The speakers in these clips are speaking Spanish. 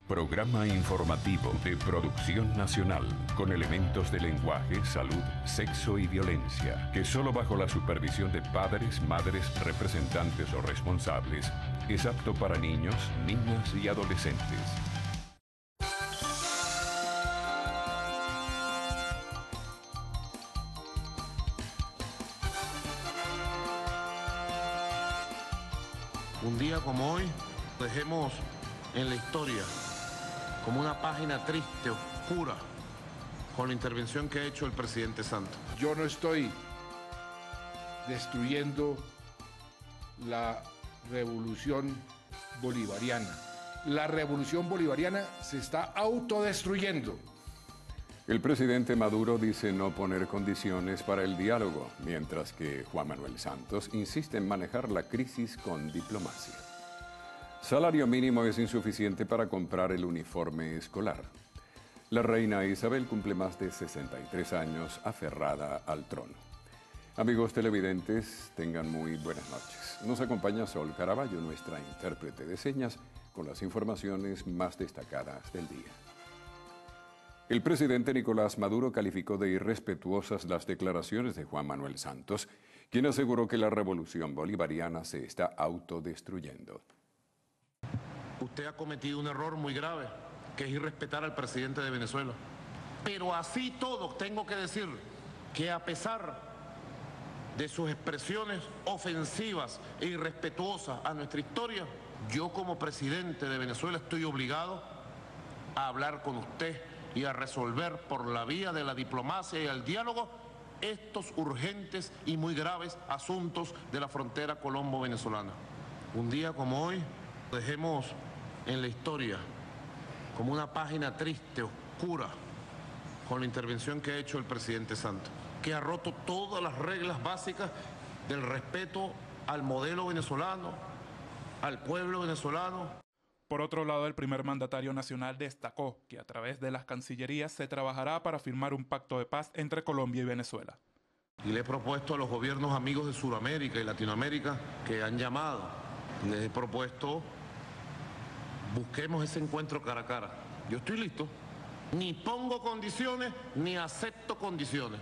Programa informativo de Producción Nacional, con elementos de lenguaje, salud, sexo y violencia, que solo bajo la supervisión de padres, madres, representantes o responsables, es apto para niños, niñas y adolescentes. Un día como hoy, dejemos en la historia como una página triste, oscura, con la intervención que ha hecho el presidente Santos. Yo no estoy destruyendo la revolución bolivariana. La revolución bolivariana se está autodestruyendo. El presidente Maduro dice no poner condiciones para el diálogo, mientras que Juan Manuel Santos insiste en manejar la crisis con diplomacia. Salario mínimo es insuficiente para comprar el uniforme escolar. La reina Isabel cumple más de 63 años aferrada al trono. Amigos televidentes, tengan muy buenas noches. Nos acompaña Sol Caraballo, nuestra intérprete de señas, con las informaciones más destacadas del día. El presidente Nicolás Maduro calificó de irrespetuosas las declaraciones de Juan Manuel Santos, quien aseguró que la revolución bolivariana se está autodestruyendo. Usted ha cometido un error muy grave, que es irrespetar al presidente de Venezuela. Pero así todo, tengo que decir que a pesar de sus expresiones ofensivas e irrespetuosas a nuestra historia, yo como presidente de Venezuela estoy obligado a hablar con usted y a resolver por la vía de la diplomacia y el diálogo estos urgentes y muy graves asuntos de la frontera colombo-venezolana. Un día como hoy, dejemos en la historia como una página triste, oscura, con la intervención que ha hecho el presidente Santos, que ha roto todas las reglas básicas del respeto al modelo venezolano, al pueblo venezolano. Por otro lado, el primer mandatario nacional destacó que a través de las cancillerías se trabajará para firmar un pacto de paz entre Colombia y Venezuela. Y le he propuesto a los gobiernos amigos de Sudamérica y Latinoamérica que han llamado, les he propuesto, busquemos ese encuentro cara a cara. Yo estoy listo. Ni pongo condiciones, ni acepto condiciones.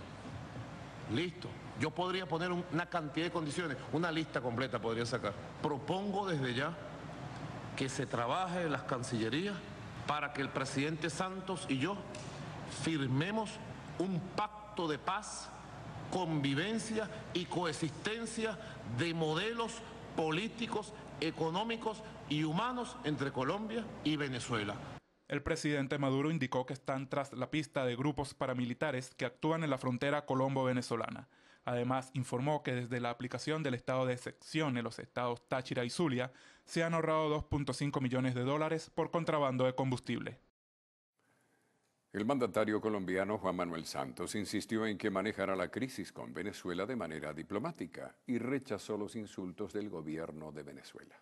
Listo. Yo podría poner una cantidad de condiciones, una lista completa podría sacar. Propongo desde ya que se trabaje en las cancillerías para que el presidente Santos y yo firmemos un pacto de paz, convivencia y coexistencia de modelos políticos, económicos y humanos entre Colombia y Venezuela. El presidente Maduro indicó que están tras la pista de grupos paramilitares que actúan en la frontera colombo-venezolana. Además, informó que desde la aplicación del estado de excepción en los estados Táchira y Zulia se han ahorrado $2.5 millones por contrabando de combustible. El mandatario colombiano Juan Manuel Santos insistió en que manejará la crisis con Venezuela de manera diplomática y rechazó los insultos del gobierno de Venezuela.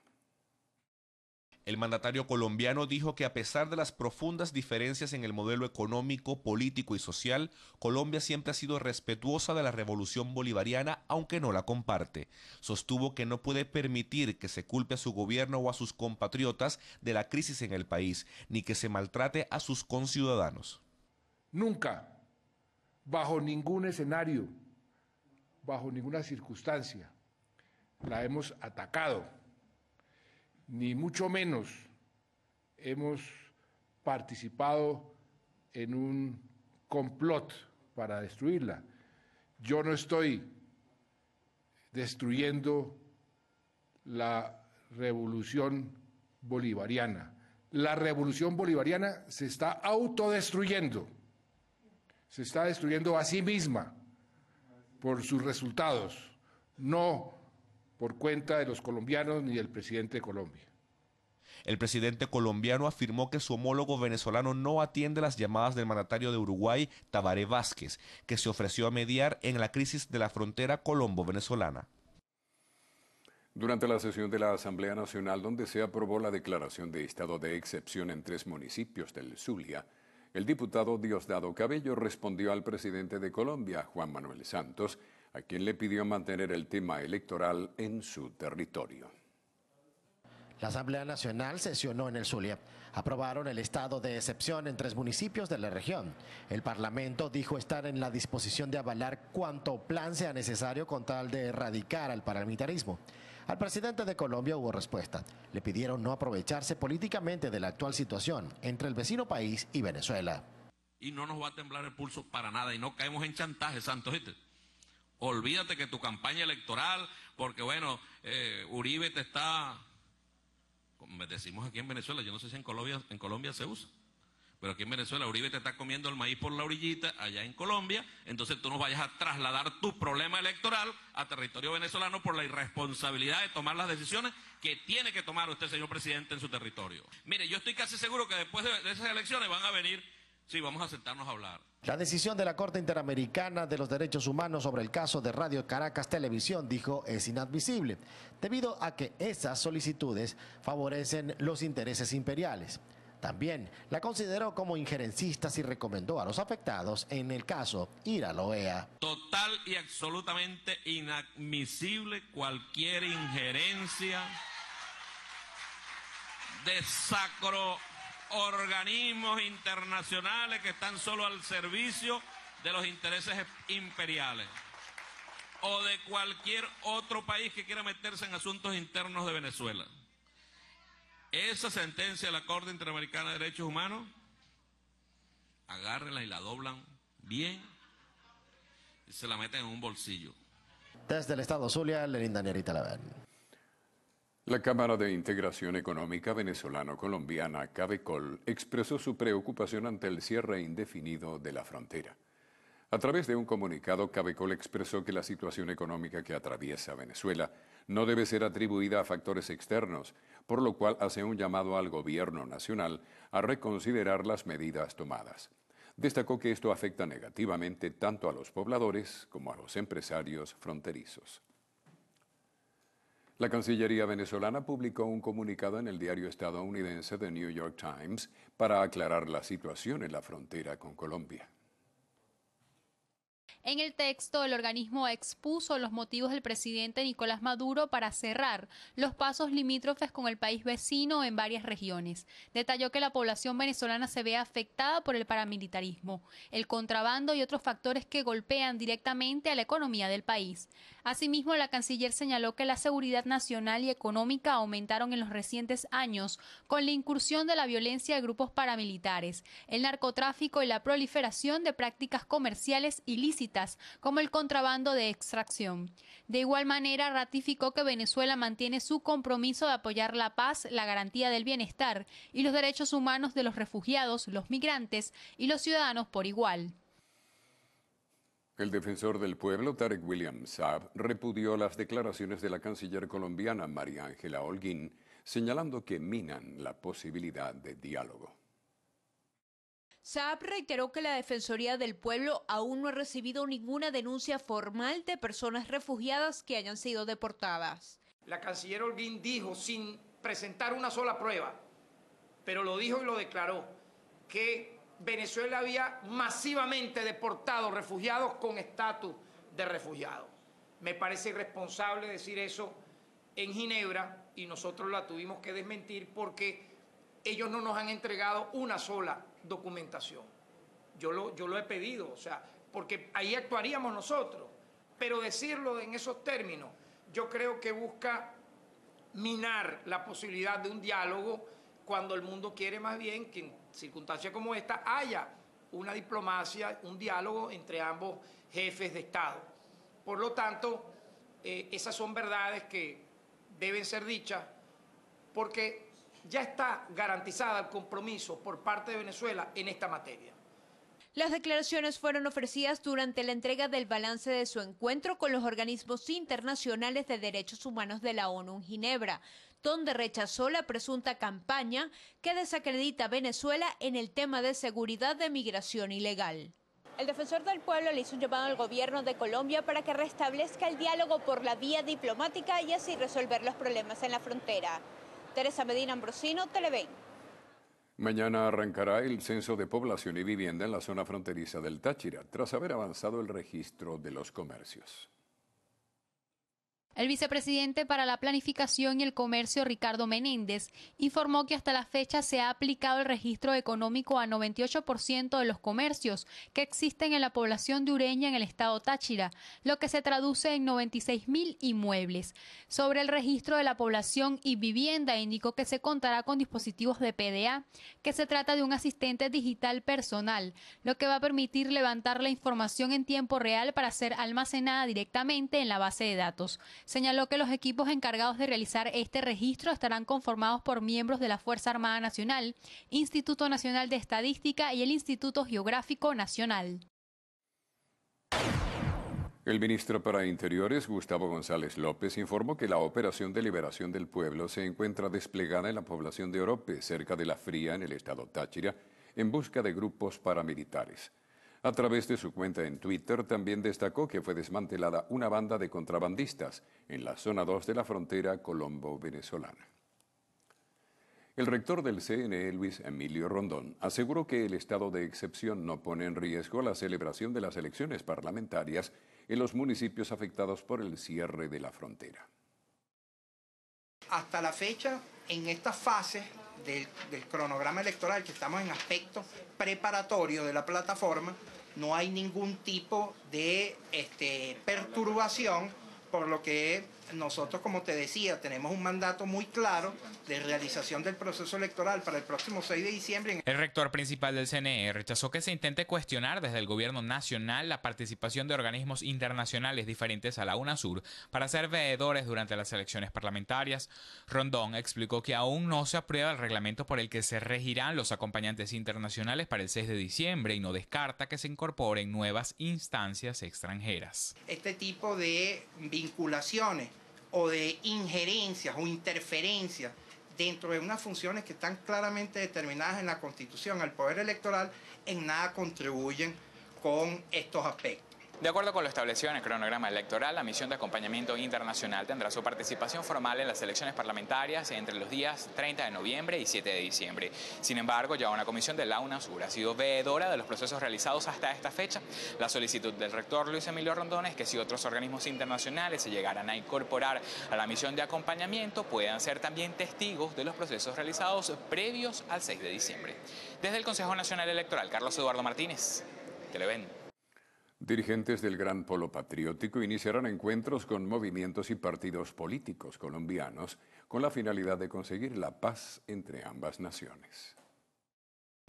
El mandatario colombiano dijo que a pesar de las profundas diferencias en el modelo económico, político y social, Colombia siempre ha sido respetuosa de la revolución bolivariana, aunque no la comparte. Sostuvo que no puede permitir que se culpe a su gobierno o a sus compatriotas de la crisis en el país, ni que se maltrate a sus conciudadanos. Nunca, bajo ningún escenario, bajo ninguna circunstancia, la hemos atacado. Ni mucho menos hemos participado en un complot para destruirla. Yo no estoy destruyendo la revolución bolivariana. La revolución bolivariana se está autodestruyendo. Se está destruyendo a sí misma por sus resultados, no por cuenta de los colombianos ni del presidente de Colombia. El presidente colombiano afirmó que su homólogo venezolano no atiende las llamadas del mandatario de Uruguay, Tabaré Vázquez, que se ofreció a mediar en la crisis de la frontera colombo-venezolana. Durante la sesión de la Asamblea Nacional, donde se aprobó la declaración de estado de excepción en 3 municipios del Zulia, el diputado Diosdado Cabello respondió al presidente de Colombia, Juan Manuel Santos, a quien le pidió mantener el tema electoral en su territorio. La Asamblea Nacional sesionó en el Zulia. Aprobaron el estado de excepción en 3 municipios de la región. El Parlamento dijo estar en la disposición de avalar cuanto plan sea necesario con tal de erradicar al paramilitarismo. Al presidente de Colombia hubo respuesta. Le pidieron no aprovecharse políticamente de la actual situación entre el vecino país y Venezuela. Y no nos va a temblar el pulso para nada y no caemos en chantaje, Santos. ¿Viste? Olvídate que tu campaña electoral, porque bueno, Uribe te está... Como decimos aquí en Venezuela, yo no sé si en Colombia se usa, pero aquí en Venezuela Uribe te está comiendo el maíz por la orillita, allá en Colombia, entonces tú no vayas a trasladar tu problema electoral a territorio venezolano por la irresponsabilidad de tomar las decisiones que tiene que tomar usted, señor presidente, en su territorio. Mire, yo estoy casi seguro que después de esas elecciones van a venir, sí, vamos a sentarnos a hablar. La decisión de la Corte Interamericana de los Derechos Humanos sobre el caso de Radio Caracas Televisión, dijo, es inadmisible, debido a que esas solicitudes favorecen los intereses imperiales. También la consideró como injerencistas y recomendó a los afectados en el caso ir a la OEA. Total y absolutamente inadmisible cualquier injerencia de organismos internacionales que están solo al servicio de los intereses imperiales o de cualquier otro país que quiera meterse en asuntos internos de Venezuela. Esa sentencia de la Corte Interamericana de Derechos Humanos, agárrenla y la doblan bien y se la meten en un bolsillo. Desde el estado Zulia, Lenín Daniel Talavén. La Cámara de Integración Económica Venezolano-Colombiana, CAVECOL, expresó su preocupación ante el cierre indefinido de la frontera. A través de un comunicado, CAVECOL expresó que la situación económica que atraviesa Venezuela no debe ser atribuida a factores externos, por lo cual hace un llamado al gobierno nacional a reconsiderar las medidas tomadas. Destacó que esto afecta negativamente tanto a los pobladores como a los empresarios fronterizos. La Cancillería venezolana publicó un comunicado en el diario estadounidense The New York Times para aclarar la situación en la frontera con Colombia. En el texto, el organismo expuso los motivos del presidente Nicolás Maduro para cerrar los pasos limítrofes con el país vecino en varias regiones. Detalló que la población venezolana se ve afectada por el paramilitarismo, el contrabando y otros factores que golpean directamente a la economía del país. Asimismo, la canciller señaló que la seguridad nacional y económica aumentaron en los recientes años con la incursión de la violencia de grupos paramilitares, el narcotráfico y la proliferación de prácticas comerciales ilícitas como el contrabando de extracción. De igual manera, ratificó que Venezuela mantiene su compromiso de apoyar la paz, la garantía del bienestar y los derechos humanos de los refugiados, los migrantes y los ciudadanos por igual. El defensor del pueblo, Tarek William Saab, repudió las declaraciones de la canciller colombiana María Ángela Holguín, señalando que minan la posibilidad de diálogo. Saab reiteró que la Defensoría del Pueblo aún no ha recibido ninguna denuncia formal de personas refugiadas que hayan sido deportadas. La canciller Holguín dijo, sin presentar una sola prueba, pero lo dijo y lo declaró, que Venezuela había masivamente deportado refugiados con estatus de refugiados. Me parece irresponsable decir eso en Ginebra y nosotros la tuvimos que desmentir porque ellos no nos han entregado una sola documentación. Yo lo he pedido, o sea, porque ahí actuaríamos nosotros. Pero decirlo en esos términos, yo creo que busca minar la posibilidad de un diálogo cuando el mundo quiere más bien que en circunstancias como esta haya una diplomacia, un diálogo entre ambos jefes de Estado. Por lo tanto, esas son verdades que deben ser dichas porque ya está garantizada el compromiso por parte de Venezuela en esta materia. Las declaraciones fueron ofrecidas durante la entrega del balance de su encuentro con los organismos internacionales de derechos humanos de la ONU en Ginebra, donde rechazó la presunta campaña que desacredita a Venezuela en el tema de seguridad de migración ilegal. El defensor del pueblo le hizo un llamado al gobierno de Colombia para que restablezca el diálogo por la vía diplomática y así resolver los problemas en la frontera. Teresa Medina Ambrosino, Televen. Mañana arrancará el censo de población y vivienda en la zona fronteriza del Táchira, tras haber avanzado el registro de los comercios. El vicepresidente para la Planificación y el Comercio, Ricardo Menéndez, informó que hasta la fecha se ha aplicado el registro económico a 98% de los comercios que existen en la población de Ureña en el estado Táchira, lo que se traduce en 96.000 inmuebles. Sobre el registro de la población y vivienda, indicó que se contará con dispositivos de PDA, que se trata de un asistente digital personal, lo que va a permitir levantar la información en tiempo real para ser almacenada directamente en la base de datos. Señaló que los equipos encargados de realizar este registro estarán conformados por miembros de la Fuerza Armada Nacional, Instituto Nacional de Estadística y el Instituto Geográfico Nacional. El ministro para Interiores, Gustavo González López, informó que la Operación de Liberación del Pueblo se encuentra desplegada en la población de Orope, cerca de La Fría, en el estado Táchira, en busca de grupos paramilitares. A través de su cuenta en Twitter también destacó que fue desmantelada una banda de contrabandistas en la zona 2 de la frontera colombo-venezolana. El rector del CNE, Luis Emilio Rondón, aseguró que el estado de excepción no pone en riesgo la celebración de las elecciones parlamentarias en los municipios afectados por el cierre de la frontera. Hasta la fecha, en esta fase del cronograma electoral, que estamos en aspecto preparatorio de la plataforma, no hay ningún tipo de perturbación, por lo que nosotros, como te decía, tenemos un mandato muy claro de realización del proceso electoral para el próximo 6 de diciembre. El rector principal del CNE rechazó que se intente cuestionar desde el gobierno nacional la participación de organismos internacionales diferentes a la UNASUR para ser veedores durante las elecciones parlamentarias. Rondón explicó que aún no se aprueba el reglamento por el que se regirán los acompañantes internacionales para el 6 de diciembre y no descarta que se incorporen nuevas instancias extranjeras. Este tipo de vinculaciones o de injerencias o interferencias dentro de unas funciones que están claramente determinadas en la Constitución al poder electoral, en nada contribuyen con estos aspectos. De acuerdo con lo establecido en el cronograma electoral, la misión de acompañamiento internacional tendrá su participación formal en las elecciones parlamentarias entre los días 30 de noviembre y 7 de diciembre. Sin embargo, ya una comisión de la UNASUR ha sido veedora de los procesos realizados hasta esta fecha. La solicitud del rector Luis Emilio Rondón es que si otros organismos internacionales se llegaran a incorporar a la misión de acompañamiento, puedan ser también testigos de los procesos realizados previos al 6 de diciembre. Desde el Consejo Nacional Electoral, Carlos Eduardo Martínez, Televen. Dirigentes del Gran Polo Patriótico iniciarán encuentros con movimientos y partidos políticos colombianos con la finalidad de conseguir la paz entre ambas naciones.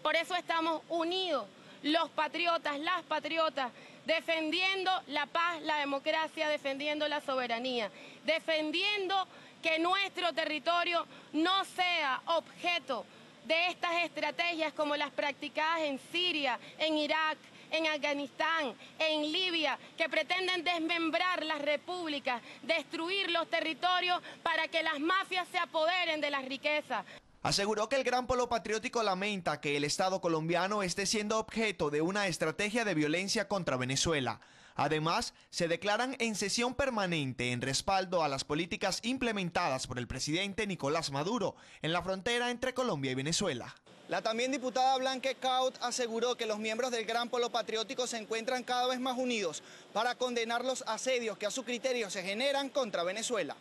Por eso estamos unidos, los patriotas, las patriotas, defendiendo la paz, la democracia, defendiendo la soberanía, defendiendo que nuestro territorio no sea objeto de estas estrategias como las practicadas en Siria, en Irak, en Afganistán, en Libia, que pretenden desmembrar las repúblicas, destruir los territorios para que las mafias se apoderen de las riquezas. Aseguró que el Gran Polo Patriótico lamenta que el Estado colombiano esté siendo objeto de una estrategia de violencia contra Venezuela. Además, se declaran en sesión permanente en respaldo a las políticas implementadas por el presidente Nicolás Maduro en la frontera entre Colombia y Venezuela. La también diputada Blanca Caut aseguró que los miembros del Gran Polo Patriótico se encuentran cada vez más unidos para condenar los asedios que a su criterio se generan contra Venezuela.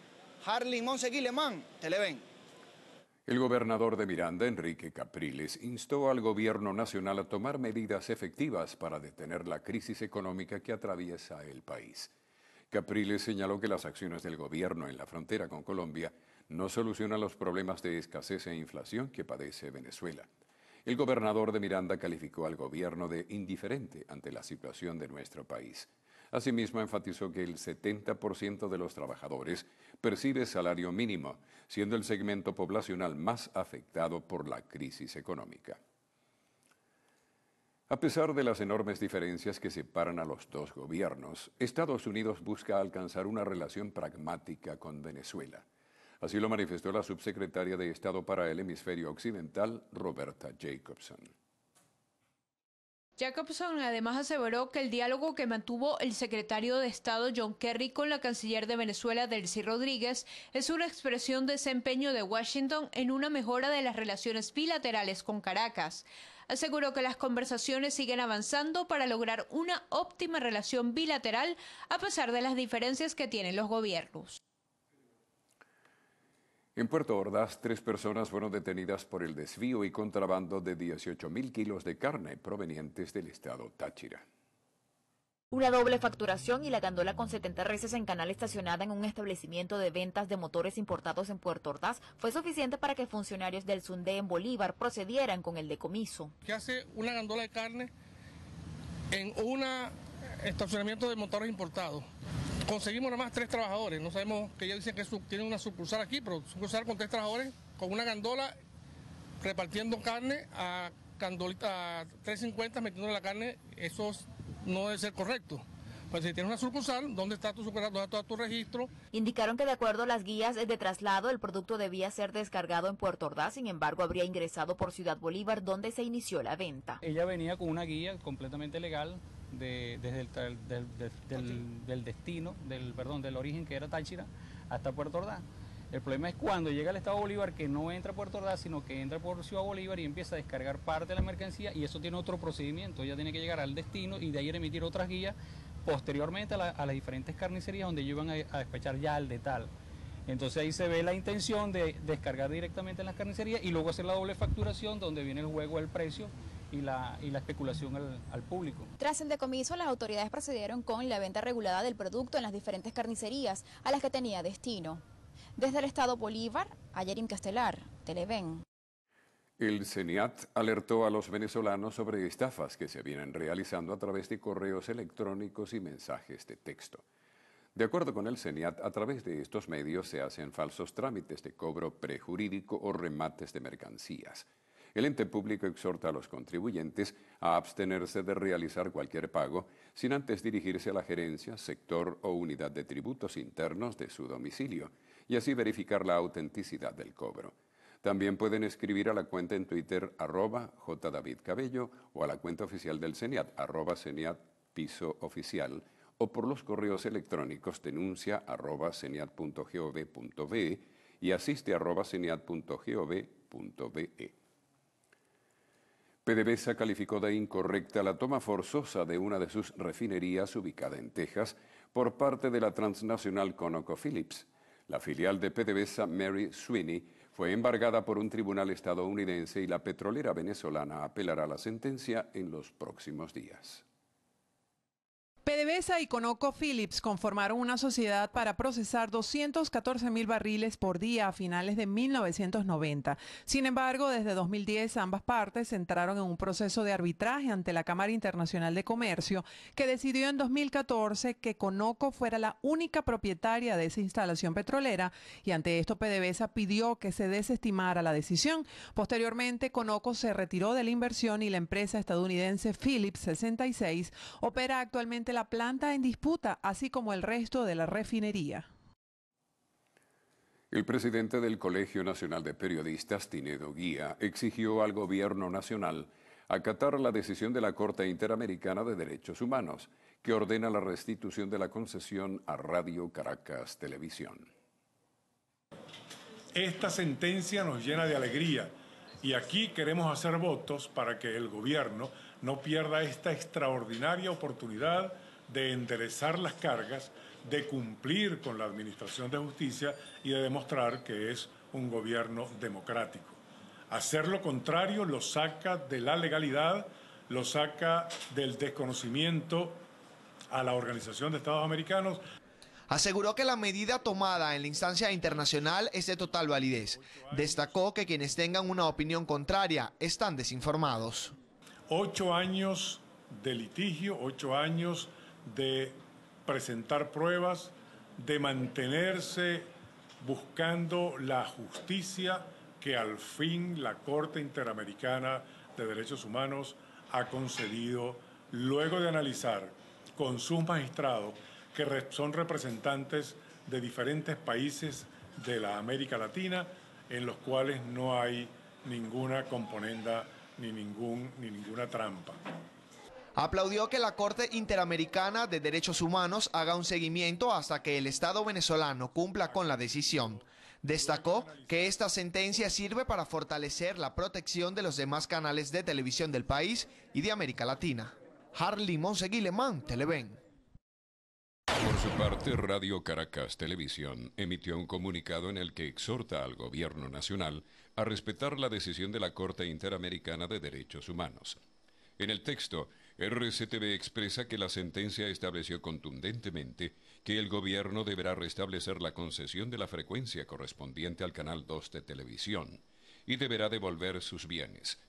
Harley Monseguilemán, Televen. El gobernador de Miranda, Enrique Capriles, instó al gobierno nacional a tomar medidas efectivas para detener la crisis económica que atraviesa el país. Capriles señaló que las acciones del gobierno en la frontera con Colombia no solucionan los problemas de escasez e inflación que padece Venezuela. El gobernador de Miranda calificó al gobierno de indiferente ante la situación de nuestro país. Asimismo, enfatizó que el 70% de los trabajadores percibe salario mínimo, siendo el segmento poblacional más afectado por la crisis económica. A pesar de las enormes diferencias que separan a los dos gobiernos, Estados Unidos busca alcanzar una relación pragmática con Venezuela. Así lo manifestó la subsecretaria de Estado para el Hemisferio Occidental, Roberta Jacobson. Jacobson además aseveró que el diálogo que mantuvo el secretario de Estado John Kerry con la canciller de Venezuela, Delcy Rodríguez, es una expresión de desempeño de Washington en una mejora de las relaciones bilaterales con Caracas. Aseguró que las conversaciones siguen avanzando para lograr una óptima relación bilateral a pesar de las diferencias que tienen los gobiernos. En Puerto Ordaz, 3 personas fueron detenidas por el desvío y contrabando de 18.000 kilos de carne provenientes del estado Táchira. Una doble facturación y la gandola con 70 reses en canal estacionada en un establecimiento de ventas de motores importados en Puerto Ordaz fue suficiente para que funcionarios del SUNDE en Bolívar procedieran con el decomiso. ¿Qué hace una gandola de carne en un estacionamiento de motores importados? Conseguimos nada más 3 trabajadores, no sabemos, que ellos dicen que tienen una sucursal aquí, pero sucursal con 3 trabajadores, con una gandola repartiendo carne a 350, metiendo la carne, eso no debe ser correcto. Pues si tienes una sucursal, ¿dónde está tu sucursal? ¿Dónde está tu registro? Indicaron que de acuerdo a las guías de traslado, el producto debía ser descargado en Puerto Ordaz, sin embargo habría ingresado por Ciudad Bolívar, donde se inició la venta. Ella venía con una guía completamente legal desde del destino, del origen que era Táchira, hasta Puerto Ordaz. El problema es cuando llega al estado Bolívar, que no entra a Puerto Ordaz, sino que entra por Ciudad Bolívar y empieza a descargar parte de la mercancía, y eso tiene otro procedimiento. Ella tiene que llegar al destino y de ahí emitir otras guías posteriormente a las diferentes carnicerías donde ellos iban a despachar ya al detal. Entonces ahí se ve la intención de descargar directamente en las carnicerías y luego hacer la doble facturación, donde viene el juego del precio y la especulación al público. Tras el decomiso, las autoridades procedieron con la venta regulada del producto en las diferentes carnicerías a las que tenía destino. Desde el estado Bolívar, Ayerim Castelar, Televen. El CENIAT alertó a los venezolanos sobre estafas que se vienen realizando a través de correos electrónicos y mensajes de texto. De acuerdo con el CENIAT, a través de estos medios se hacen falsos trámites de cobro prejurídico o remates de mercancías. El ente público exhorta a los contribuyentes a abstenerse de realizar cualquier pago sin antes dirigirse a la gerencia, sector o unidad de tributos internos de su domicilio y así verificar la autenticidad del cobro. También pueden escribir a la cuenta en Twitter @jdavidcabello o a la cuenta oficial del CENIAT @CENIAT_oficial o por los correos electrónicos denuncia@ceniat.gov.be y asiste@ceniat.gov.be. PDVSA calificó de incorrecta la toma forzosa de una de sus refinerías ubicada en Texas por parte de la transnacional ConocoPhillips. La filial de PDVSA, Mary Sweeney, fue embargada por un tribunal estadounidense y la petrolera venezolana apelará la sentencia en los próximos días. PDVSA y ConocoPhillips conformaron una sociedad para procesar 214.000 barriles por día a finales de 1990. Sin embargo, desde 2010 ambas partes entraron en un proceso de arbitraje ante la Cámara Internacional de Comercio, que decidió en 2014 que Conoco fuera la única propietaria de esa instalación petrolera, y ante esto PDVSA pidió que se desestimara la decisión. Posteriormente, Conoco se retiró de la inversión y la empresa estadounidense Phillips 66 opera actualmente la planta en disputa, así como el resto de la refinería. El presidente del Colegio Nacional de Periodistas, Tinedo Guía, exigió al gobierno nacional acatar la decisión de la Corte Interamericana de Derechos Humanos, que ordena la restitución de la concesión a Radio Caracas Televisión. Esta sentencia nos llena de alegría y aquí queremos hacer votos para que el gobierno no pierda esta extraordinaria oportunidad de enderezar las cargas, de cumplir con la administración de justicia y de demostrar que es un gobierno democrático. Hacer lo contrario lo saca de la legalidad, lo saca del desconocimiento a la Organización de Estados Americanos. Aseguró que la medida tomada en la instancia internacional es de total validez. Destacó que quienes tengan una opinión contraria están desinformados. 8 años de litigio, 8 años de presentar pruebas, de mantenerse buscando la justicia que al fin la Corte Interamericana de Derechos Humanos ha concedido luego de analizar con sus magistrados que son representantes de diferentes países de la América Latina en los cuales no hay ninguna componenda ni ninguna trampa. Aplaudió que la Corte Interamericana de Derechos Humanos haga un seguimiento hasta que el Estado venezolano cumpla con la decisión. Destacó que esta sentencia sirve para fortalecer la protección de los demás canales de televisión del país y de América Latina. Harley Monseguilemán, Televen. Por su parte, Radio Caracas Televisión emitió un comunicado en el que exhorta al Gobierno Nacional a respetar la decisión de la Corte Interamericana de Derechos Humanos. En el texto, RCTV expresa que la sentencia estableció contundentemente que el gobierno deberá restablecer la concesión de la frecuencia correspondiente al Canal 2 de televisión y deberá devolver sus bienes.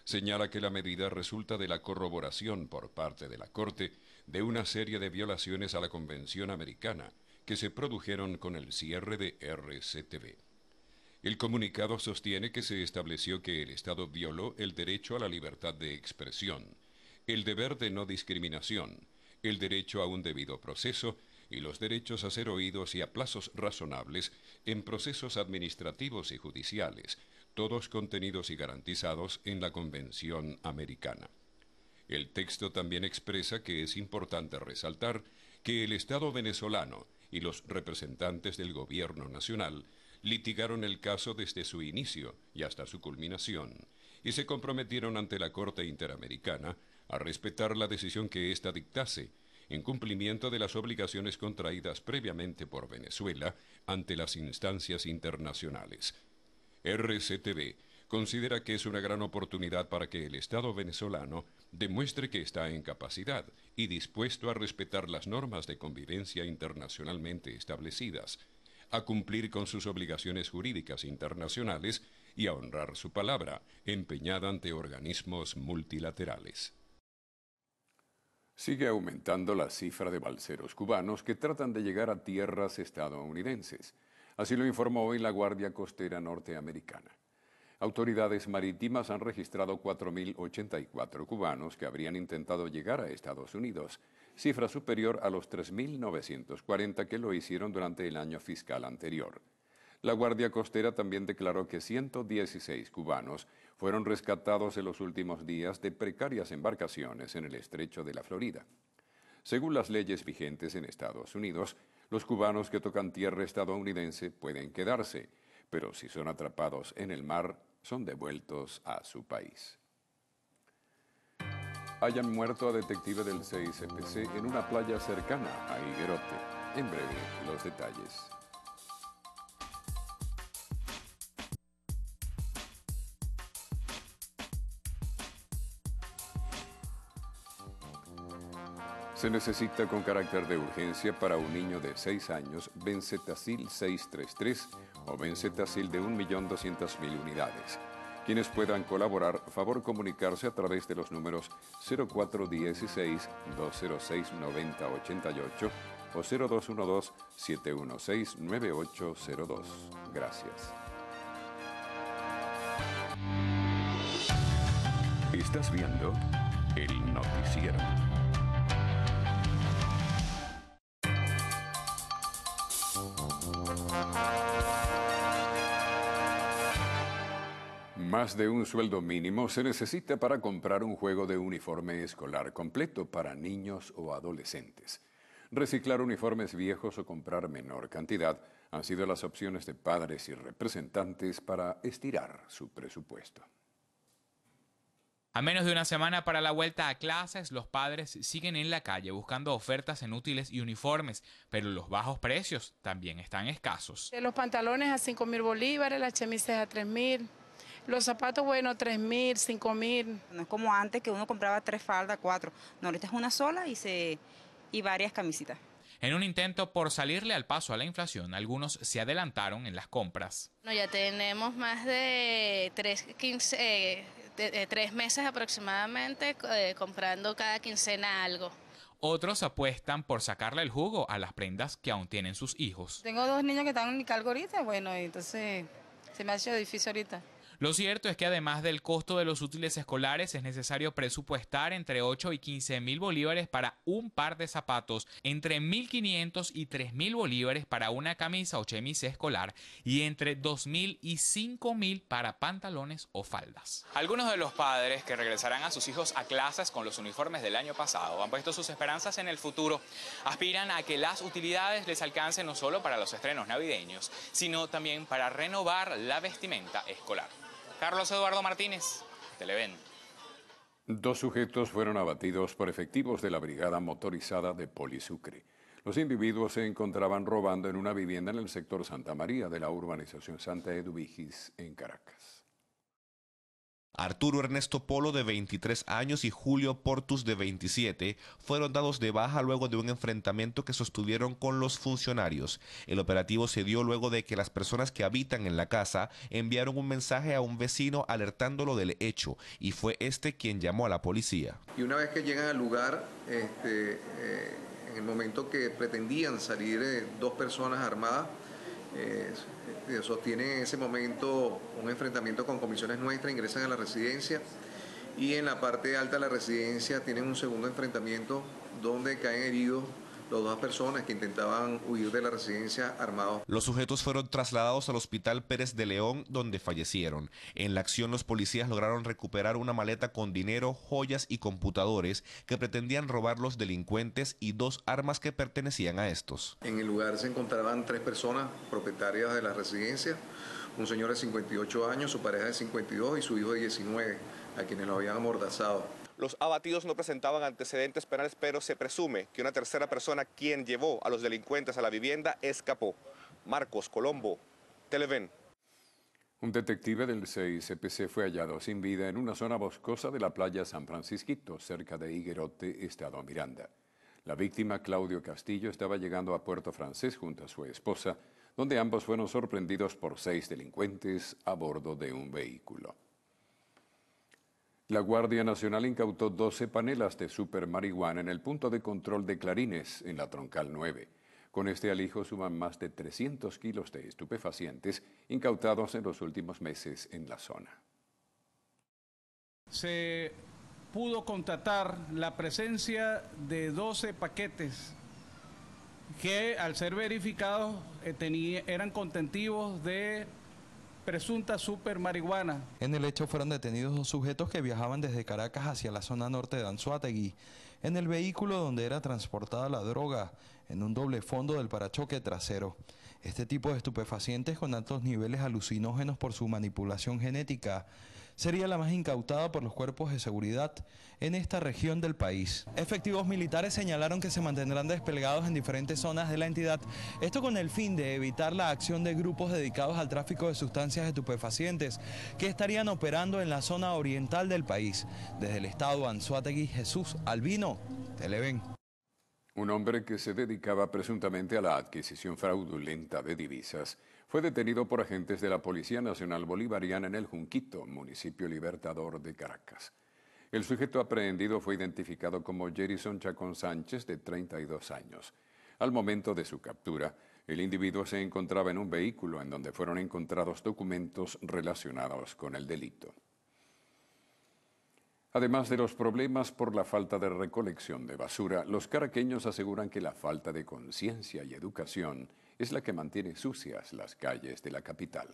Señala que la medida resulta de la corroboración por parte de la Corte de una serie de violaciones a la Convención Americana que se produjeron con el cierre de RCTV. El comunicado sostiene que se estableció que el Estado violó el derecho a la libertad de expresión, el deber de no discriminación, el derecho a un debido proceso y los derechos a ser oídos y a plazos razonables en procesos administrativos y judiciales, todos contenidos y garantizados en la Convención Americana. El texto también expresa que es importante resaltar que el Estado venezolano y los representantes del Gobierno Nacional litigaron el caso desde su inicio y hasta su culminación, y se comprometieron ante la Corte Interamericana a respetar la decisión que ésta dictase, en cumplimiento de las obligaciones contraídas previamente por Venezuela ante las instancias internacionales. RCTV considera que es una gran oportunidad para que el Estado venezolano demuestre que está en capacidad y dispuesto a respetar las normas de convivencia internacionalmente establecidas, a cumplir con sus obligaciones jurídicas internacionales y a honrar su palabra, empeñada ante organismos multilaterales. Sigue aumentando la cifra de balseros cubanos que tratan de llegar a tierras estadounidenses. Así lo informó hoy la Guardia Costera norteamericana. Autoridades marítimas han registrado 4.084 cubanos que habrían intentado llegar a Estados Unidos, cifra superior a los 3.940 que lo hicieron durante el año fiscal anterior. La Guardia Costera también declaró que 116 cubanos fueron rescatados en los últimos días de precarias embarcaciones en el estrecho de la Florida. Según las leyes vigentes en Estados Unidos, los cubanos que tocan tierra estadounidense pueden quedarse, pero si son atrapados en el mar, son devueltos a su país. Hayan muerto a detective del CICPC en una playa cercana a Higuerote. En breve, los detalles. Se necesita con carácter de urgencia para un niño de 6 años Benzetacil 633 o Benzetacil de 1.200.000 unidades. Quienes puedan colaborar, favor comunicarse a través de los números 0416-206-9088 o 0212-716-9802. Gracias. Estás viendo el noticiero. Más de un sueldo mínimo se necesita para comprar un juego de uniforme escolar completo para niños o adolescentes. Reciclar uniformes viejos o comprar menor cantidad han sido las opciones de padres y representantes para estirar su presupuesto. A menos de una semana para la vuelta a clases, los padres siguen en la calle buscando ofertas en útiles y uniformes, pero los bajos precios también están escasos. Los pantalones a 5.000 bolívares, las chamisas a 3.000. Los zapatos, bueno, 3.000, 5.000. No es como antes que uno compraba 3 faldas, 4. No, ahorita es una sola y varias camisitas. En un intento por salirle al paso a la inflación, algunos se adelantaron en las compras. No, ya tenemos más de 3 meses aproximadamente comprando cada quincena algo. Otros apuestan por sacarle el jugo a las prendas que aún tienen sus hijos. Tengo 2 niños que están en Nicaragua ahorita, bueno, entonces se me ha hecho difícil ahorita. Lo cierto es que además del costo de los útiles escolares es necesario presupuestar entre 8 y 15.000 bolívares para un par de zapatos, entre 1.500 y 3.000 bolívares para una camisa o chemise escolar y entre 2.000 y 5.000 para pantalones o faldas. Algunos de los padres que regresarán a sus hijos a clases con los uniformes del año pasado han puesto sus esperanzas en el futuro. Aspiran a que las utilidades les alcancen no solo para los estrenos navideños, sino también para renovar la vestimenta escolar. Carlos Eduardo Martínez, Televen. 2 sujetos fueron abatidos por efectivos de la Brigada Motorizada de Polisucre. Los individuos se encontraban robando en una vivienda en el sector Santa María de la urbanización Santa Eduvigis en Caracas. Arturo Ernesto Polo, de 23 años, y Julio Portus, de 27, fueron dados de baja luego de un enfrentamiento que sostuvieron con los funcionarios. El operativo se dio luego de que las personas que habitan en la casa enviaron un mensaje a un vecino alertándolo del hecho, y fue este quien llamó a la policía. Y una vez que llegan al lugar, en el momento que pretendían salir dos personas armadas, sostienen en ese momento un enfrentamiento con comisiones nuestras, ingresan a la residencia y en la parte alta de la residencia tienen un segundo enfrentamiento donde caen heridos las dos personas que intentaban huir de la residencia armados. Los sujetos fueron trasladados al Hospital Pérez de León, donde fallecieron. En la acción, los policías lograron recuperar una maleta con dinero, joyas y computadores que pretendían robar los delincuentes y 2 armas que pertenecían a estos. En el lugar se encontraban 3 personas propietarias de la residencia, un señor de 58 años, su pareja de 52 y su hijo de 19, a quienes lo habían amordazado. Los abatidos no presentaban antecedentes penales, pero se presume que una tercera persona, quien llevó a los delincuentes a la vivienda, escapó. Marcos Colombo, Televen. Un detective del CICPC fue hallado sin vida en una zona boscosa de la playa San Francisquito, cerca de Higuerote, estado Miranda. La víctima, Claudio Castillo, estaba llegando a Puerto Francés junto a su esposa, donde ambos fueron sorprendidos por 6 delincuentes a bordo de un vehículo. La Guardia Nacional incautó 12 panelas de super marihuana en el punto de control de Clarines, en la Troncal 9. Con este alijo suman más de 300 kilos de estupefacientes incautados en los últimos meses en la zona. Se pudo constatar la presencia de 12 paquetes que, al ser verificados, eran contentivos de presunta super marihuana. En el hecho fueron detenidos 2 sujetos que viajaban desde Caracas hacia la zona norte de Anzoátegui, en el vehículo donde era transportada la droga, en un doble fondo del parachoque trasero. Este tipo de estupefacientes con altos niveles alucinógenos por su manipulación genética sería la más incautada por los cuerpos de seguridad en esta región del país. Efectivos militares señalaron que se mantendrán desplegados en diferentes zonas de la entidad, esto con el fin de evitar la acción de grupos dedicados al tráfico de sustancias estupefacientes que estarían operando en la zona oriental del país. Desde el estado Anzoátegui, Jesús Albino, Televen. Un hombre que se dedicaba presuntamente a la adquisición fraudulenta de divisas fue detenido por agentes de la Policía Nacional Bolivariana en El Junquito, municipio Libertador de Caracas. El sujeto aprehendido fue identificado como Jerison Chacón Sánchez, de 32 años. Al momento de su captura, el individuo se encontraba en un vehículo en donde fueron encontrados documentos relacionados con el delito. Además de los problemas por la falta de recolección de basura, los caraqueños aseguran que la falta de conciencia y educación es la que mantiene sucias las calles de la capital.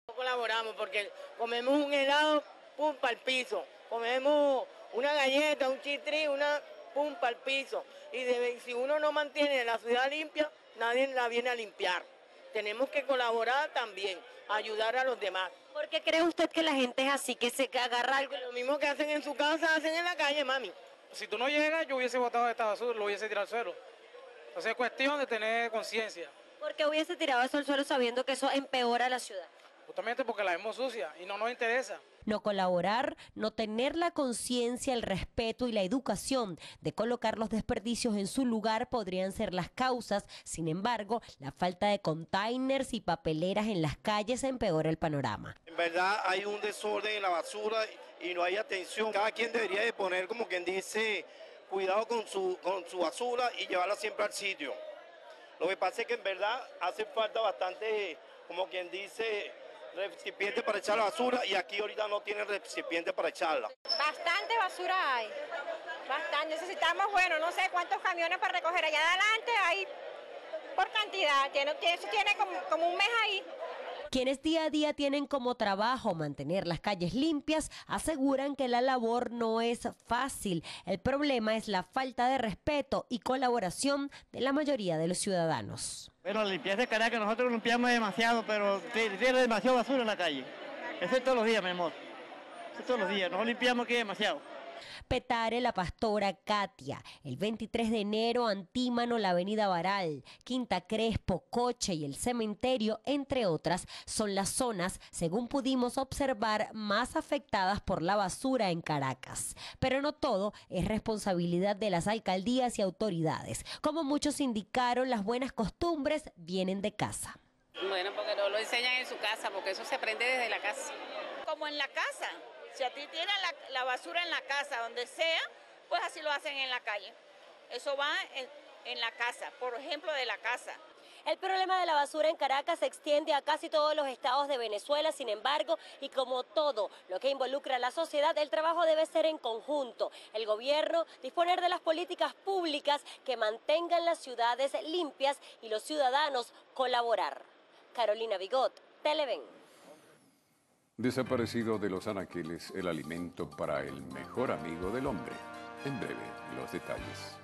Colaboramos porque comemos un helado, pum, para el piso. Comemos una galleta, un chitri, una pum, para el piso. Y si uno no mantiene la ciudad limpia, nadie la viene a limpiar. Tenemos que colaborar también, ayudar a los demás. ¿Por qué cree usted que la gente es así, que se agarra algo? Lo mismo que hacen en su casa, hacen en la calle, mami. Si tú no llegas, yo hubiese botado esta basura, lo hubiese tirado al suelo. Entonces es cuestión de tener conciencia. ¿Por qué hubiese tirado eso al suelo sabiendo que eso empeora la ciudad? Justamente porque la vemos sucia y no nos interesa. No colaborar, no tener la conciencia, el respeto y la educación de colocar los desperdicios en su lugar podrían ser las causas. Sin embargo, la falta de containers y papeleras en las calles empeora el panorama. En verdad hay un desorden en la basura y no hay atención. Cada quien debería de poner, como quien dice, cuidado con su basura y llevarla siempre al sitio. Lo que pasa es que en verdad hace falta bastante, como quien dice, recipiente para echar la basura y aquí ahorita no tienen recipiente para echarla. Bastante basura hay, bastante. Necesitamos, bueno, no sé cuántos camiones para recoger allá adelante, hay por cantidad, eso tiene como un mes ahí. Quienes día a día tienen como trabajo mantener las calles limpias aseguran que la labor no es fácil. El problema es la falta de respeto y colaboración de la mayoría de los ciudadanos. Bueno, la limpieza de Caracas, nosotros limpiamos demasiado, pero tiene demasiado basura en la calle. Eso es todos los días, mi amor. Eso es todos los días, nosotros limpiamos aquí demasiado. Petare, La Pastora, Katia. El 23 de enero, Antímano, la Avenida Baral, Quinta Crespo, Coche y el Cementerio, entre otras, son las zonas, según pudimos observar, más afectadas por la basura en Caracas. Pero no todo es responsabilidad de las alcaldías y autoridades. Como muchos indicaron, las buenas costumbres vienen de casa. Bueno, porque no lo enseñan en su casa, porque eso se aprende desde la casa. Como en la casa. Si a ti tienen la basura en la casa, donde sea, pues así lo hacen en la calle. Eso va en la casa, por ejemplo, de la casa. El problema de la basura en Caracas se extiende a casi todos los estados de Venezuela, sin embargo, y como todo lo que involucra a la sociedad, el trabajo debe ser en conjunto. El gobierno disponer de las políticas públicas que mantengan las ciudades limpias y los ciudadanos colaborar. Carolina Bigot, Televen. Desaparecido de los anaqueles el alimento para el mejor amigo del hombre. En breve, los detalles.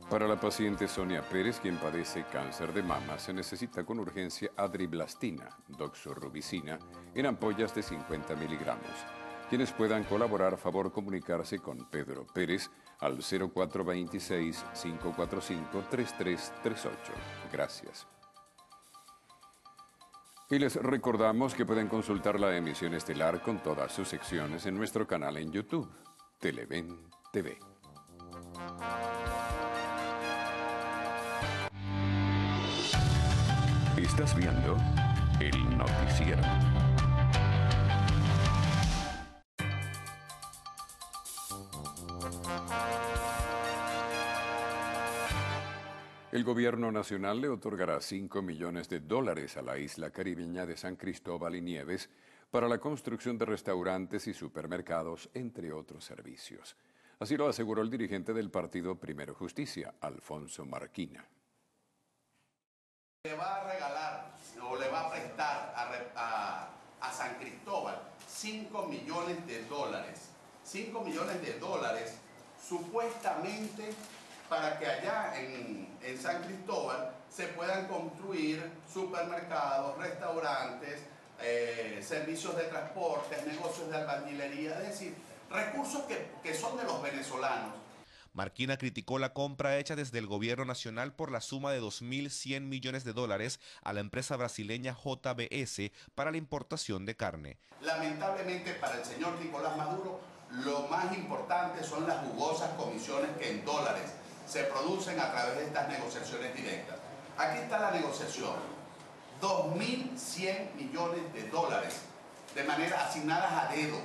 Para la paciente Sonia Pérez, quien padece cáncer de mama, se necesita con urgencia adriblastina, doxorubicina, en ampollas de 50 miligramos. Quienes puedan colaborar, favor comunicarse con Pedro Pérez al 0426-545-3338. Gracias. Y les recordamos que pueden consultar la emisión estelar con todas sus secciones en nuestro canal en YouTube, Televen TV. Estás viendo el noticiero. El gobierno nacional le otorgará $5 millones a la isla caribeña de San Cristóbal y Nieves para la construcción de restaurantes y supermercados, entre otros servicios. Así lo aseguró el dirigente del partido Primero Justicia, Alfonso Marquina. Le va a regalar o le va a prestar a San Cristóbal $5 millones. $5 millones supuestamente para que allá en San Cristóbal se puedan construir supermercados, restaurantes, servicios de transporte, negocios de albañilería, es decir, recursos que son de los venezolanos. Marquina criticó la compra hecha desde el gobierno nacional por la suma de $2.100 millones a la empresa brasileña JBS para la importación de carne. Lamentablemente para el señor Nicolás Maduro, lo más importante son las jugosas comisiones que en dólares se producen a través de estas negociaciones directas. Aquí está la negociación. $2.100 millones de manera asignadas a dedo,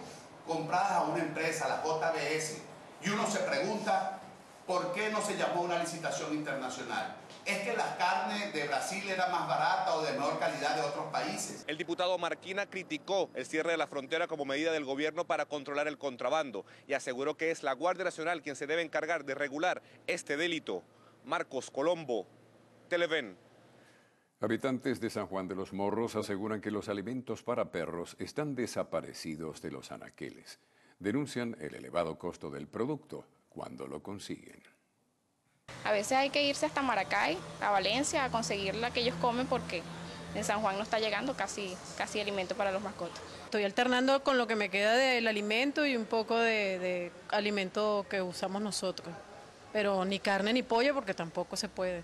compradas a una empresa, la JBS. Y uno se pregunta, ¿por qué no se llamó una licitación internacional? ¿Es que la carne de Brasil era más barata o de mejor calidad de otros países? El diputado Marquina criticó el cierre de la frontera como medida del gobierno para controlar el contrabando y aseguró que es la Guardia Nacional quien se debe encargar de regular este delito. Marcos Colombo, Televen. Habitantes de San Juan de los Morros aseguran que los alimentos para perros están desaparecidos de los anaqueles. Denuncian el elevado costo del producto cuando lo consiguen. A veces hay que irse hasta Maracay, a Valencia, a conseguir la que ellos comen porque en San Juan no está llegando casi alimento para los mascotas. Estoy alternando con lo que me queda del alimento y un poco de alimento que usamos nosotros. Pero ni carne ni pollo porque tampoco se puede.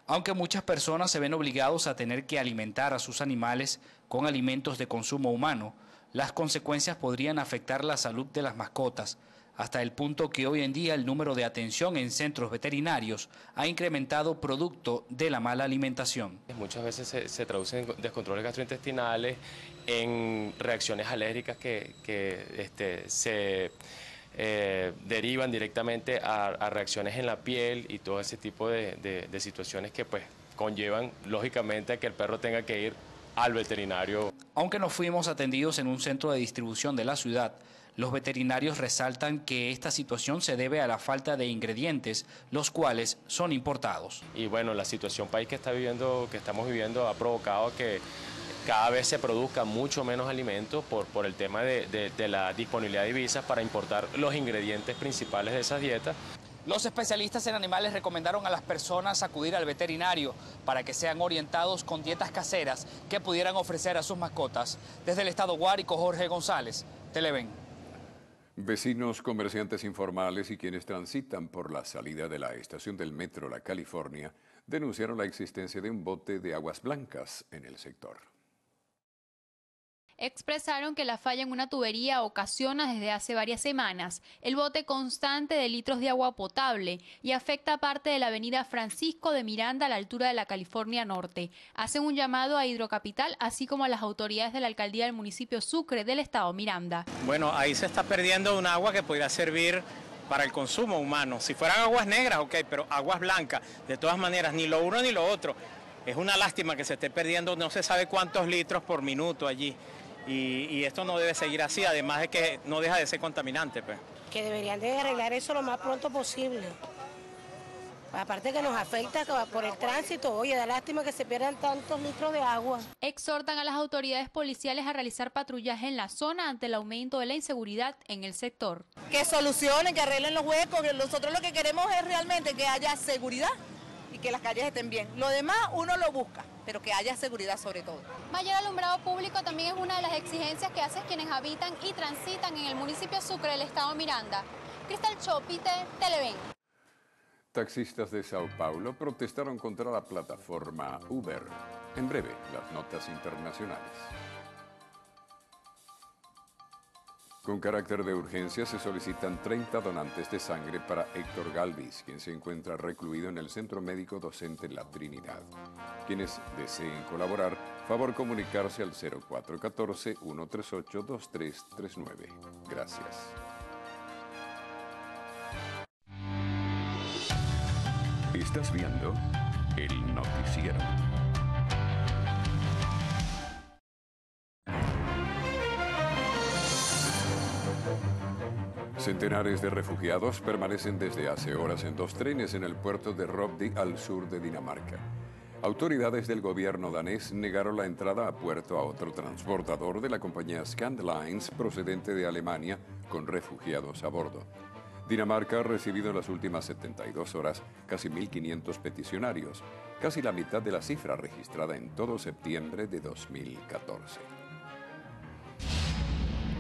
Aunque muchas personas se ven obligados a tener que alimentar a sus animales con alimentos de consumo humano, las consecuencias podrían afectar la salud de las mascotas, hasta el punto que hoy en día el número de atención en centros veterinarios ha incrementado producto de la mala alimentación. Muchas veces se traducen en descontroles gastrointestinales, en reacciones alérgicas que se derivan directamente a reacciones en la piel y todo ese tipo de situaciones que pues conllevan lógicamente a que el perro tenga que ir al veterinario. Aunque no fuimos atendidos en un centro de distribución de la ciudad, los veterinarios resaltan que esta situación se debe a la falta de ingredientes, los cuales son importados. Y bueno, la situación país que estamos viviendo ha provocado que cada vez se produzca mucho menos alimentos por el tema de la disponibilidad de divisas para importar los ingredientes principales de esas dietas. Los especialistas en animales recomendaron a las personas acudir al veterinario para que sean orientados con dietas caseras que pudieran ofrecer a sus mascotas. Desde el estado Guárico, Jorge González, Televen. Vecinos, comerciantes informales y quienes transitan por la salida de la estación del metro La California denunciaron la existencia de un bote de aguas blancas en el sector. Expresaron que la falla en una tubería ocasiona desde hace varias semanas el bote constante de litros de agua potable y afecta parte de la avenida Francisco de Miranda a la altura de la California Norte. Hacen un llamado a Hidrocapital, así como a las autoridades de la alcaldía del municipio Sucre del estado Miranda. Bueno, ahí se está perdiendo un agua que podría servir para el consumo humano. Si fueran aguas negras, ok, pero aguas blancas, de todas maneras, ni lo uno ni lo otro. Es una lástima que se esté perdiendo no se sabe cuántos litros por minuto allí. Y esto no debe seguir así, además de que no deja de ser contaminante, pues. Que deberían de arreglar eso lo más pronto posible. Aparte que nos afecta por el tránsito, oye, da lástima que se pierdan tantos litros de agua. Exhortan a las autoridades policiales a realizar patrullaje en la zona ante el aumento de la inseguridad en el sector. Que solucionen, que arreglen los huecos, que nosotros lo que queremos es realmente que haya seguridad y que las calles estén bien. Lo demás uno lo busca, pero que haya seguridad sobre todo. Mayor alumbrado público también es una de las exigencias que hacen quienes habitan y transitan en el municipio Sucre del estado Miranda. Cristal Chopite, Televen. Taxistas de Sao Paulo protestaron contra la plataforma Uber. En breve, las notas internacionales. Con carácter de urgencia se solicitan 30 donantes de sangre para Héctor Galvis, quien se encuentra recluido en el Centro Médico Docente La Trinidad. Quienes deseen colaborar, favor comunicarse al 0414-138-2339. Gracias. Estás viendo el noticiero. Centenares de refugiados permanecen desde hace horas en 2 trenes en el puerto de Rovde al sur de Dinamarca. Autoridades del gobierno danés negaron la entrada a puerto a otro transportador de la compañía Scandlines procedente de Alemania con refugiados a bordo. Dinamarca ha recibido en las últimas 72 horas casi 1.500 peticionarios, casi la mitad de la cifra registrada en todo septiembre de 2014.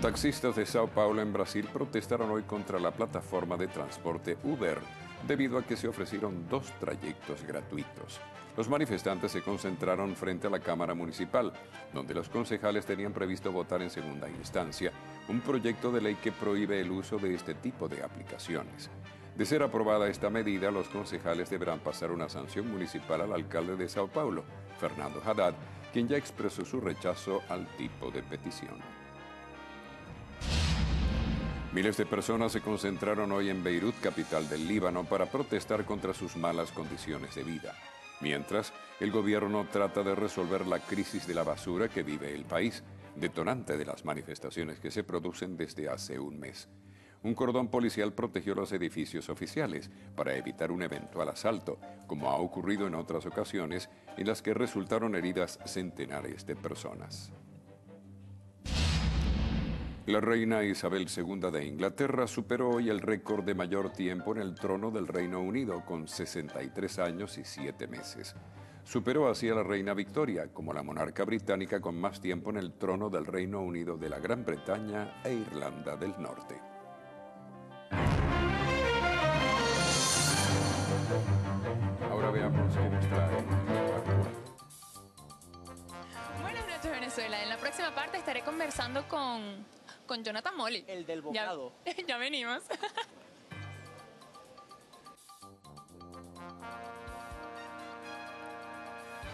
Taxistas de Sao Paulo en Brasil protestaron hoy contra la plataforma de transporte Uber, debido a que se ofrecieron 2 trayectos gratuitos. Los manifestantes se concentraron frente a la Cámara Municipal, donde los concejales tenían previsto votar en segunda instancia un proyecto de ley que prohíbe el uso de este tipo de aplicaciones. De ser aprobada esta medida, los concejales deberán pasar una sanción municipal al alcalde de Sao Paulo, Fernando Haddad, quien ya expresó su rechazo al tipo de petición. Miles de personas se concentraron hoy en Beirut, capital del Líbano, para protestar contra sus malas condiciones de vida. Mientras, el gobierno trata de resolver la crisis de la basura que vive el país, detonante de las manifestaciones que se producen desde hace un mes. Un cordón policial protegió los edificios oficiales para evitar un eventual asalto, como ha ocurrido en otras ocasiones en las que resultaron heridas centenares de personas. La reina Isabel II de Inglaterra superó hoy el récord de mayor tiempo en el trono del Reino Unido, con 63 años y 7 meses. Superó así a la reina Victoria como la monarca británica con más tiempo en el trono del Reino Unido de la Gran Bretaña e Irlanda del Norte. Ahora veamos qué nos trae. Buenas noches, Venezuela. En la próxima parte estaré conversando con Jonathan Molly. El del bocado. Ya venimos.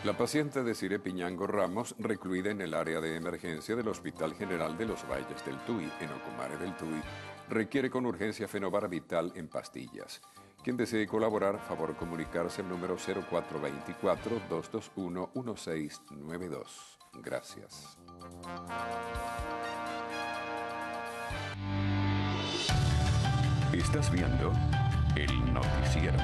La paciente Desiree Piñango Ramos, recluida en el área de emergencia del Hospital General de los Valles del Tuy, en Ocumare del Tuy, requiere con urgencia fenobarbital en pastillas. Quien desee colaborar, favor comunicarse al número 0424-221-1692. Gracias. Estás viendo el noticiero.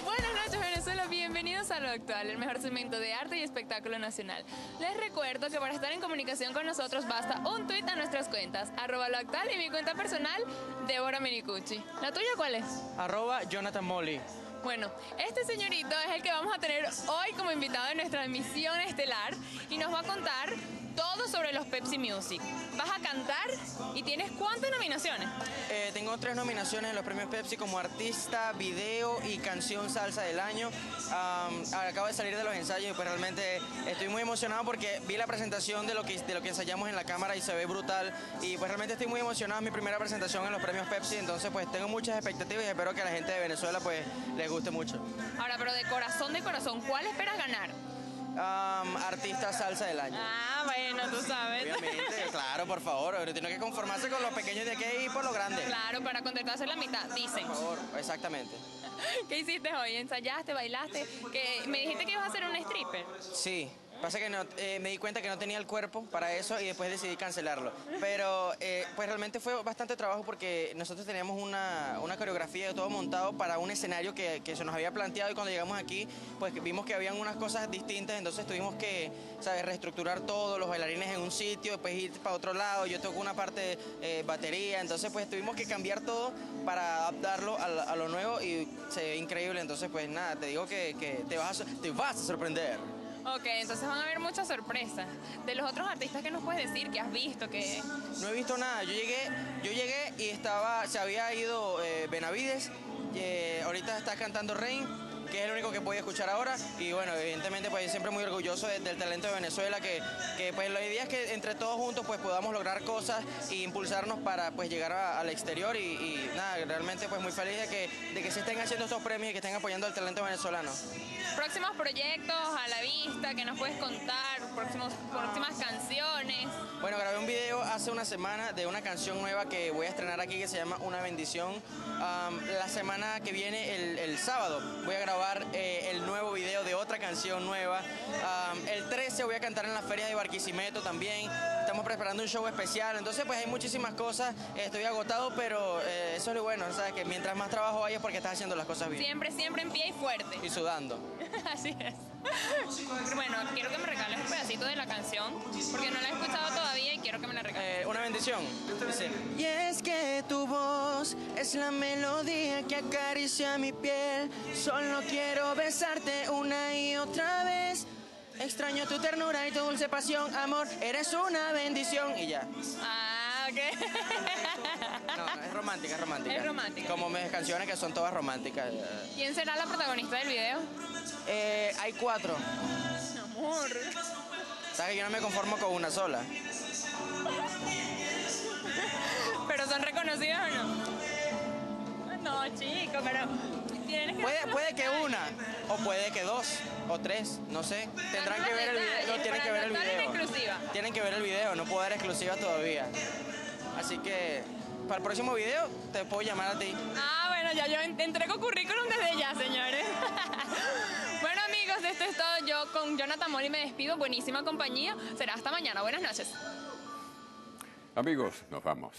Buenas noches, Venezuela. Bienvenidos a a Lo Actual, el mejor segmento de arte y espectáculo nacional. Les recuerdo que para estar en comunicación con nosotros basta un tuit a nuestras cuentas, @loactual y mi cuenta personal, Débora Minicucci. ¿La tuya cuál es? @Jonathan Molly. Bueno, este señorito es el que vamos a tener hoy como invitado en nuestra emisión estelar y nos va a contar todo sobre los Pepsi Music. Vas a cantar y tienes ¿cuántas nominaciones? Tengo 3 nominaciones en los premios Pepsi como artista, video y canción salsa del año. Acabo de salir de los ensayos y pues realmente estoy muy emocionado porque vi la presentación de lo que ensayamos en la cámara y se ve brutal y pues realmente estoy muy emocionado. Es mi primera presentación en los premios Pepsi, entonces pues tengo muchas expectativas y espero que a la gente de Venezuela pues les guste mucho. Ahora, pero de corazón, ¿cuál esperas ganar? Artista salsa del año. Ah, bueno, tú sabes. Obviamente, claro, por favor. Tiene que conformarse con los pequeños de aquí y por los grandes. Claro, para contentarse la mitad, dicen. Por favor, exactamente. ¿Qué hiciste hoy? ¿Ensayaste, bailaste? Que me dijiste que ibas a ser un stripper. Sí. Pasa que me di cuenta que no tenía el cuerpo para eso y después decidí cancelarlo. Pero pues realmente fue bastante trabajo porque nosotros teníamos una coreografía de todo montado para un escenario que se nos había planteado y cuando llegamos aquí pues vimos que habían unas cosas distintas, entonces tuvimos que, ¿sabes?, reestructurar todo, los bailarines en un sitio, después ir para otro lado, yo toco una parte batería, entonces pues tuvimos que cambiar todo para adaptarlo a lo nuevo y se ve increíble, entonces pues nada, te digo que te vas a sorprender. Ok, entonces van a haber muchas sorpresas. De los otros artistas, ¿qué nos puedes decir? ¿Qué has visto? ¿Qué? No he visto nada. Yo llegué y se había ido Benavides. Ahorita está cantando Rain, que es el único que podía escuchar ahora. Y bueno, evidentemente pues siempre muy orgulloso del talento de Venezuela, que pues la idea es que entre todos juntos pues podamos lograr cosas e impulsarnos para pues llegar al exterior y nada, realmente pues muy feliz de que se estén haciendo estos premios y que estén apoyando al talento venezolano. Próximos proyectos a la vista, ¿qué nos puedes contar? Próximas canciones. Bueno, grabé un video hace una semana de una canción nueva que voy a estrenar aquí que se llama Una Bendición. La semana que viene, el sábado, voy a grabar el nuevo video de otra canción nueva. El 13 voy a cantar en la Feria de Barquisimeto también. Estamos preparando un show especial, entonces pues hay muchísimas cosas. Estoy agotado, pero eso es lo bueno, ¿sabes? Que mientras más trabajo hay es porque estás haciendo las cosas bien. Siempre en pie y fuerte. Y sudando. Así es. Bueno, quiero que me regales un pedacito de la canción, porque no la he escuchado todavía y quiero que me la regales. Una bendición. Dice, y es que tu voz es la melodía que acaricia mi piel. Solo quiero besarte una y otra vez. Extraño tu ternura y tu dulce pasión, amor, eres una bendición. Y ya. Ah, ok. No, es romántica. Es romántica. Como mis canciones que son todas románticas. ¿Quién será la protagonista del video? Hay 4. Amor. ¿Sabes que yo no me conformo con una sola? ¿Pero son reconocidos o no? No, chico, pero... Puede que una, o puede que 2, o 3, no sé. Tendrán que ver el video. No, tienen que ver el video. Tienen que ver el video, no puedo dar exclusivas todavía. Así que para el próximo video te puedo llamar a ti. Ah, bueno, ya yo entrego currículum desde ya, señores. Bueno, amigos, esto es todo. Yo con Jonathan Molly me despido. Buenísima compañía. Será hasta mañana. Buenas noches. Amigos, nos vamos.